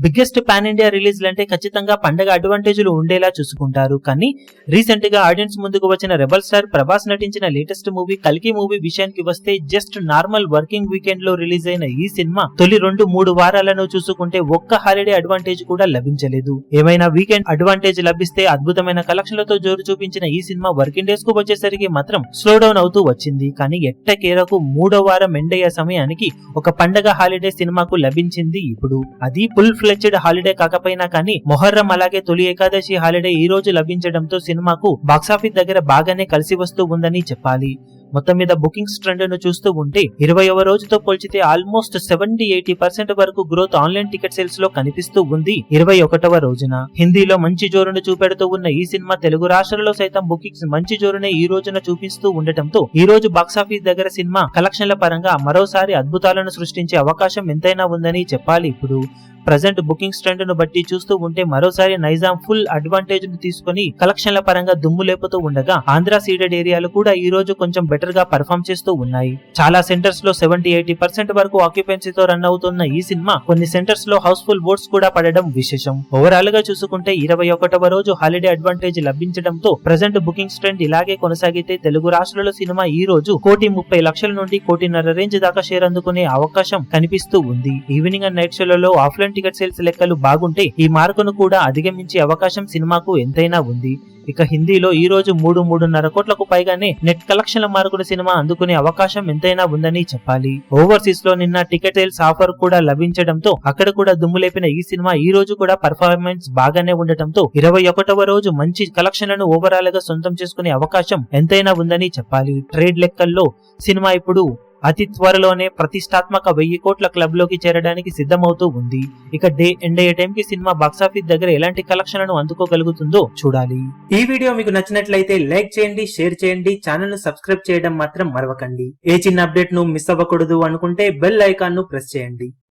Biggest pan India release లంటే ఖచ్చితంగా పండగ అడ్వాంటేజ్లు ఉండేలా చూసుకుంటారు. కానీ రీసెంట్ గా ఆడియన్స్ ముందుకు వచ్చిన రెబల్ స్టార్ ప్రభాస్ నటించిన లేటెస్ట్ మూవీ కల్కి మూవీ విషయానికి వస్తే జస్ట్ నార్మల్ వర్కింగ్ వీకెండ్ లో రిలీజ్ అయిన ఈ సినిమా తొలి 2-3 వారాలను చూసుకుంటే ఒక్క హాలిడే అడ్వాంటేజ్ కూడా లభించలేదు. ఏమైనా వీకెండ్ అడ్వాంటేజ్ లభిస్తే అద్భుతమైన కలెక్షన్లతో జోరు చూపించిన ఈ సినిమా వర్కింగ్ డేస్ కు వచ్చేసరికి మాత్రం స్లో డౌన్ అవుతూ వచ్చింది. కానీ ఎట్టకేరకు 3వ వారం ఎండ్ అయ్యే సమయానికి ఒక పండగ హాలిడే సినిమాకు లభించింది. ఇప్పుడు అది ఫుల్ ఫ్లెడ్జ్డ్ హాలిడే కాకపోయినా కానీ మొహర్రం అలాగే తొలి ఏకాదశి హాలిడే ఈ రోజు లభించడంతో సినిమాకు బాక్సాఫీస్ దగ్గర బాగానే కలిసి వస్తూ ఉందని చెప్పాలి. మొత్తం మీద బుకింగ్స్ ట్రెండ్ ను చూస్తూ ఉంటే 20వ రోజుతో పోల్చితే ఆల్మోస్ట్ 70-80% వరకు గ్రోత్ ఆన్లైన్ టికెట్ సేల్స్ లో కనిపిస్తూ ఉంది 21వ రోజున. హిందీలో మంచి జోరును చూపెడుతూ ఉన్న ఈ సినిమా తెలుగు రాష్ట్రాల్లో సైతం బుకింగ్స్ మంచి జోరునే ఈ రోజున చూపిస్తూ ఉండటంతో ఈ రోజు బాక్సాఫీస్ దగ్గర సినిమా కలెక్షన్ల పరంగా మరోసారి అద్భుతాలను సృష్టించే అవకాశం ఎంతైనా ఉందని చెప్పాలి. ఇప్పుడు ప్రజెంట్ బుకింగ్స్ ట్రెండ్ ను బట్టి చూస్తూ ఉంటే మరోసారి నైజాం ఫుల్ అడ్వాంటేజ్ ను తీసుకుని కలెక్షన్ల పరంగా దుమ్ము లేపుతూ ఉండగా ఆంధ్ర సీడెడ్ ఏరియాలు కూడా ఈ రోజు కొంచెం బెటర్ గా పర్ఫామ్ చేస్తూ ఉన్నాయి. చాలా సెంటర్స్ లో 70-80% వరకు ఆక్యుపెన్సీతో రన్ అవుతున్న ఈ సినిమా కొన్ని సెంటర్స్ లో హౌస్ఫుల్ బోర్డ్స్ కూడా పడడం విశేషం. ఓవరాల్ గా చూసుకుంటే 21వ రోజు హాలిడే అడ్వాంటేజ్ లభించడంతో ప్రజెంట్ బుకింగ్స్ ట్రెండ్ ఇలాగే కొనసాగితే తెలుగు రాష్ట్రాల సినిమా ఈ రోజు 1,30,00,000 నుండి 1,50,00,000 రేంజ్ దాకా షేర్ అందుకునే అవకాశం కనిపిస్తూ ఉంది. ఈవినింగ్ అండ్ నైట్ షోలలో ఆఫ్లైన్ టికెట్ సేల్స్ లెక్కలు బాగుంటే ఈ మార్కును కూడా అధిగమించే అవకాశం సినిమాకు ఎంతైనా ఉంది. ఇక హిందీలో ఈ రోజు 3-3.5 కోట్లకు పైగానే నెట్ కలెక్షన్ల మార్కును సినిమా అందుకునే అవకాశం ఎంతైనా ఉందని చెప్పాలి. ఓవర్సీస్ లో నిన్న టికెట్ సేల్స్ ఆఫర్ కూడా లభించడంతో అక్కడ కూడా దుమ్ము లేపిన ఈ సినిమా ఈ రోజు కూడా పర్ఫార్మెన్స్ బాగానే ఉండటంతో 21వ రోజు మంచి కలెక్షన్లను ఓవరాల్ గా సొంతం చేసుకునే అవకాశం ఎంతైనా ఉందని చెప్పాలి. ట్రేడ్ లెక్కల్లో సినిమా ఇప్పుడు అతి త్వరలోనే ప్రతిష్టాత్మక 1000 కోట్ల క్లబ్ లోకి చేరడానికి సిద్ధమవుతూ ఉంది. ఇక డే ఎండ్ అయ్యే టైం కి సినిమా బాక్సాఫీస్ దగ్గర ఎలాంటి కలెక్షన్లను అందుకోగలుగుతుందో చూడాలి. ఈ వీడియో మీకు నచ్చినట్లయితే లైక్ చేయండి, షేర్ చేయండి, ఛానల్ ను సబ్స్క్రైబ్ చేయడం మాత్రం మరవకండి. ఏ చిన్న అప్డేట్ ను మిస్ అవ్వకూడదు అనుకుంటే బెల్ ఐకాన్ ను ప్రెస్ చేయండి.